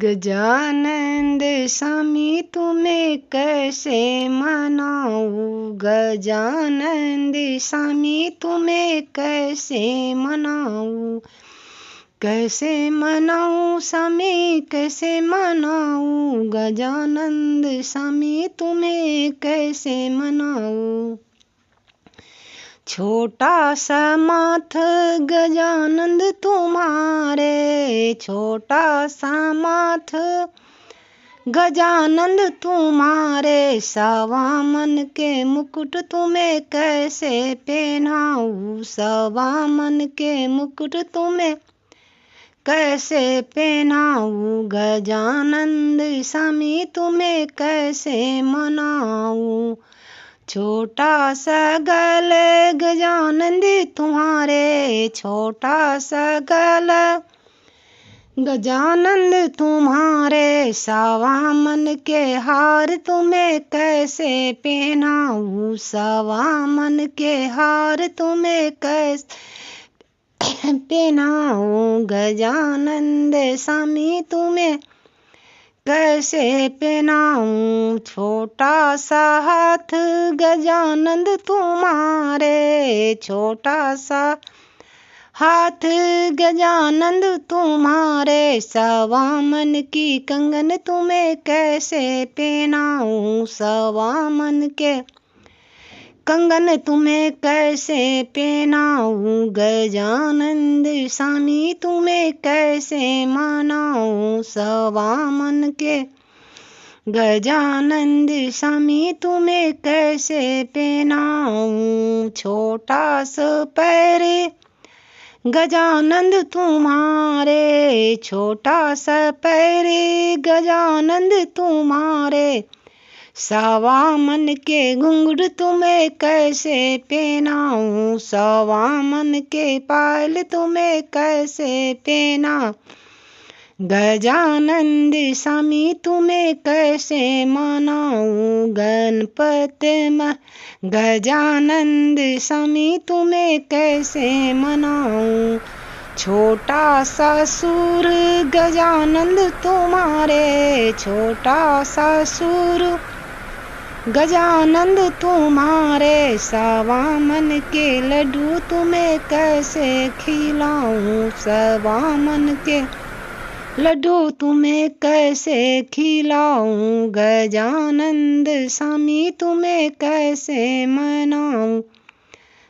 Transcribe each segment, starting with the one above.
गजानंद स्वामी तुम्हें कैसे मनाऊं, गजानंद स्वामी तुम्हें कैसे मनाऊं, कैसे मनाऊं स्वामी कैसे मनाऊं, गजानंद स्वामी तुम्हें कैसे मनाऊं। छोटा सा माथ गजानंद तुम्हारे, छोटा सा माथ गजानंद तुम्हारे, सवा मन के मुकुट तुम्हें कैसे पहनाऊं, सवा मन के मुकुट तुम्हें कैसे पहनाऊं, गजानंद स्वामी तुम्हें कैसे मनाऊं। छोटा सा गले गजानंद तुम्हारे, छोटा सा गला गजानंद तुम्हारे, सवा मन के हार तुम्हें कैसे पहनाऊं, सवा मन के हार तुम्हें कैसे पहनाऊं, गजानंद स्वामी तुम्हें कैसे पहनाऊं। छोटा सा हाथ गजानंद तुम्हारे, छोटा सा हाथ गजानंद तुम्हारे, सवा मन की कंगन तुम्हें कैसे पहनाऊं, सवा मन के कंगन तुम्हें कैसे पहनाऊं, गजानंद स्वामी तुम्हें कैसे मनाऊं, सवा मन के गजानंद स्वामी तुम्हें कैसे पहनाऊं। छोटा सा पैर गजानंद तुम्हारे, छोटा सा पैर गजानंद तुम्हारे, सवा मन के घुंघरू तुम्हें कैसे पहनाऊं, सवा मन के पायल तुम्हें कैसे पहना, गजानंद स्वामी तुम्हें कैसे मनाऊं। गणपति गजानंद स्वामी तुम्हें कैसे मनाऊं। छोटा सा सूर गजानंद तुम्हारे, छोटा सा सूर गजानंद तुम्हारे, सवा मन के लड्डू तुम्हें कैसे खिलाऊं, सवा मन के लड्डू तुम्हें कैसे खिलाऊं, गजानंद स्वामी तुम्हें कैसे मनाऊं,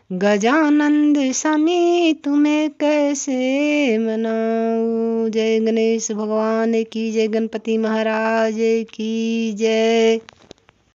गजानंद स्वामी तुम्हें कैसे मनाऊं। जय गणेश भगवान की जय, गणपति महाराज की जय।